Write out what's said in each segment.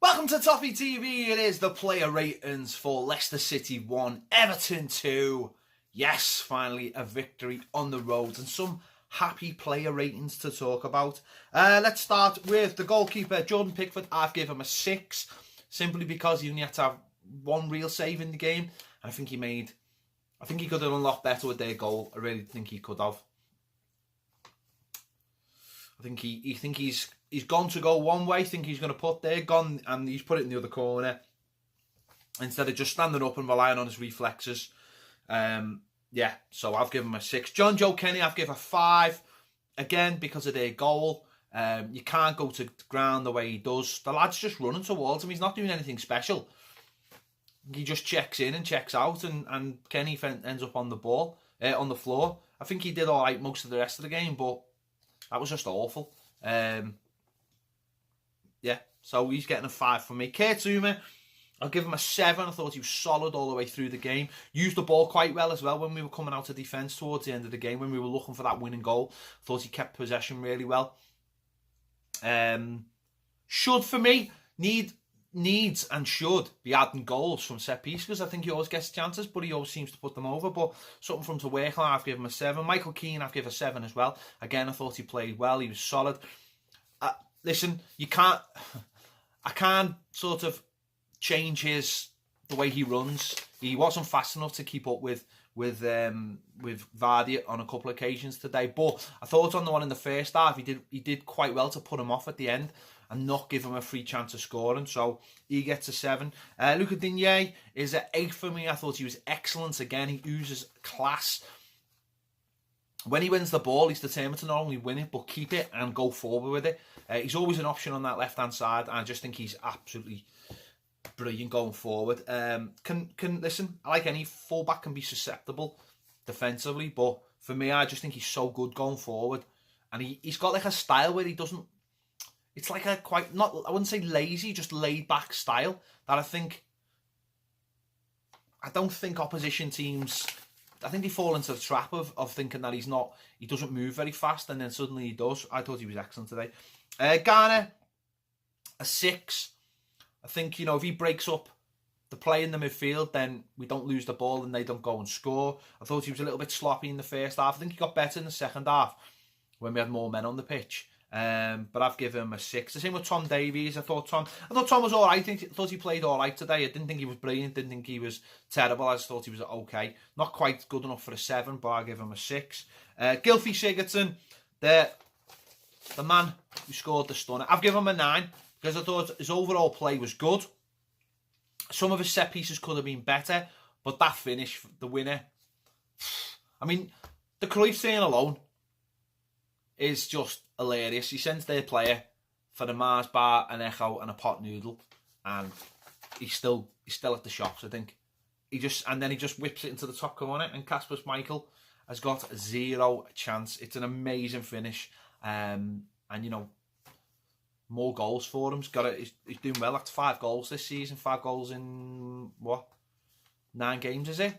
Welcome to Toffee TV. It is the player ratings for Leicester City 1, Everton 2. Yes, finally a victory on the road and some happy player ratings to talk about. Let's start with the goalkeeper, Jordan Pickford. I've given him a 6, simply because he only had to have one real save in the game. And I think he could have done a lot better with their goal. I really think he could have. I think he's gone to go one way, think he's going to put there, gone, and he's put it in the other corner instead of just standing up and relying on his reflexes. Yeah, so I've given him a 6. John Joe Kenny, I've given a 5, again, because of their goal. You can't go to ground the way he does. The lad's just running towards him. He's not doing anything special. He just checks in and checks out, and Kenny ends up on the ball, on the floor. I think he did all right most of the rest of the game, but that was just awful. Yeah, so he's getting a 5 from me. Kurt Zouma, I'll give him a 7. I thought he was solid all the way through the game. Used the ball quite well as well when we were coming out of defence towards the end of the game, when we were looking for that winning goal. Thought he kept possession really well. Should, for me, needs and should be adding goals from set piece, because I think he always gets chances, but he always seems to put them over. But something from to work on, I've given him a 7. Michael Keane, I've given a 7 as well. Again, I thought he played well. He was solid. Listen, I can't sort of change the way he runs. He wasn't fast enough to keep up with Vardy on a couple of occasions today. But I thought on the one in the first half, he did quite well to put him off at the end and not give him a free chance of scoring. So he gets a 7. Luca Digne is an 8 for me. I thought he was excellent. Again, he oozes class. When he wins the ball, he's determined to not only win it, but keep it and go forward with it. He's always an option on that left-hand side, and I just think he's absolutely brilliant going forward. Listen, I like any fullback can be susceptible defensively, but for me, I just think he's so good going forward. And he's got like a style where he doesn't... It's like a quite, not, I wouldn't say lazy, just laid-back style that I don't think opposition teams... I think they fall into the trap of thinking that he doesn't move very fast, and then suddenly he does. I thought he was excellent today. Garner, a 6. I think, if he breaks up the play in the midfield, then we don't lose the ball and they don't go and score. I thought he was a little bit sloppy in the first half. I think he got better in the second half when we had more men on the pitch. But I've given him a 6. The same with Tom Davies. I thought Tom was all right. I thought he played all right today. I didn't think he was brilliant. Didn't think he was terrible. I just thought he was okay. Not quite good enough for a 7, but I'll give him a 6. Gylfi Sigurdsson, the man who scored the stunner. I've given him a 9 because I thought his overall play was good. Some of his set pieces could have been better, but that finish, the winner. I mean, the Cruyff thing alone is just hilarious. He sends their player for the Mars bar, an Echo, and a pot noodle, and he's still at the shops. I think he just whips it into the top corner, and Kasper Schmeichel has got 0 chance. It's an amazing finish, and more goals for him. He's doing well. That's 5 goals this season. 5 goals in 9 games, is it?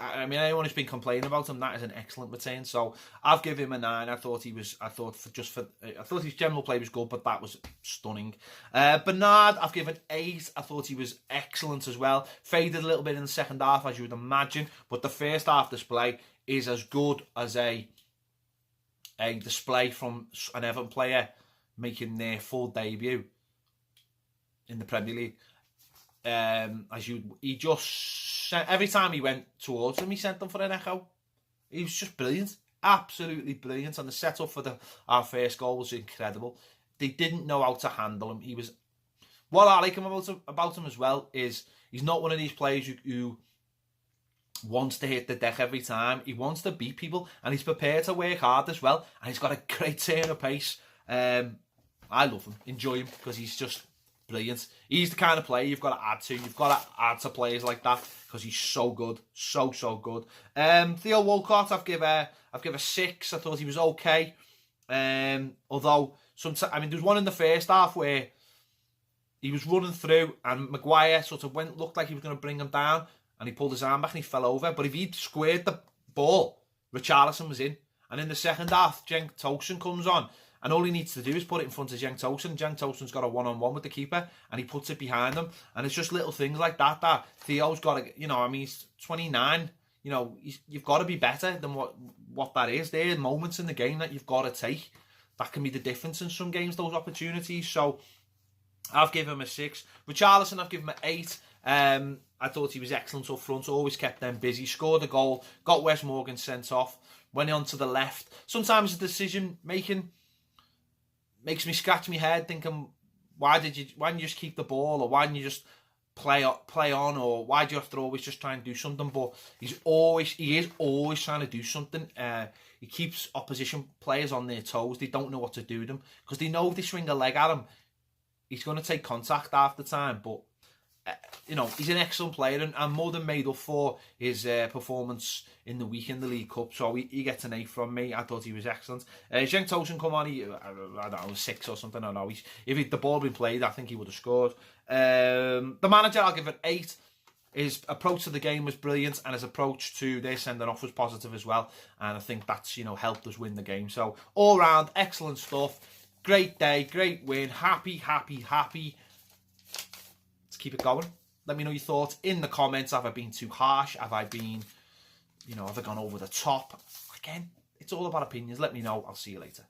I mean, anyone who's been complaining about him, that is an excellent return. So I've given him a 9. I thought his general play was good, but that was stunning. Bernard, I've given 8. I thought he was excellent as well. Faded a little bit in the second half, as you would imagine, but the first half display is as good as a display from an Everton player making their full debut in the Premier League. Every time he went towards him, he sent them for an Echo. He was just brilliant, absolutely brilliant, and the setup for our first goal was incredible. They didn't know how to handle him. What I like about him as well is he's not one of these players who wants to hit the deck every time. He wants to beat people, and he's prepared to work hard as well. And he's got a great turn of pace. I love him, enjoy him, because he's just brilliant. He's the kind of player you've got to add to. You've got to add to players like that because he's so good, so good. Theo Walcott, I've give a 6. I thought he was okay. Although sometimes, I mean, there was one in the first half where he was running through and Maguire sort of looked like he was going to bring him down, and he pulled his arm back and he fell over. But if he'd squared the ball, Richarlison was in. And in the second half, Cenk Tosun comes on And all he needs to do is put it in front of Cenk Tosun. Cenk Tosun's got a one-on-one with the keeper, and he puts it behind him. And it's just little things like that that Theo's got to, he's 29. You've got to be better than what that is. There are moments in the game that you've got to take. That can be the difference in some games, those opportunities. So I've given him a 6. Richarlison, I've given him an 8. I thought he was excellent up front, always kept them busy, scored a goal, got Wes Morgan sent off, went on to the left. Sometimes the decision making makes me scratch my head thinking, why didn't you just keep the ball, or why didn't you just play on, or why do you have to always just try and do something? But he is always trying to do something. He keeps opposition players on their toes. They don't know what to do with him, because they know if they swing a leg at him, he's going to take contact half the time. But he's an excellent player, and more than made up for his performance in the week in the League Cup. So he gets an 8 from me. I thought he was excellent. Cenk Tosun come on, I don't know, 6 or something. I don't know. If the ball had been played, I think he would have scored. The manager, I'll give an 8. His approach to the game was brilliant, and his approach to their sending off was positive as well. And I think that's helped us win the game. So all round, excellent stuff. Great day, great win. Happy. Keep it going. Let me know your thoughts in the comments. Have I been too harsh? Have I been, have I gone over the top? Again, it's all about opinions. Let me know. I'll see you later.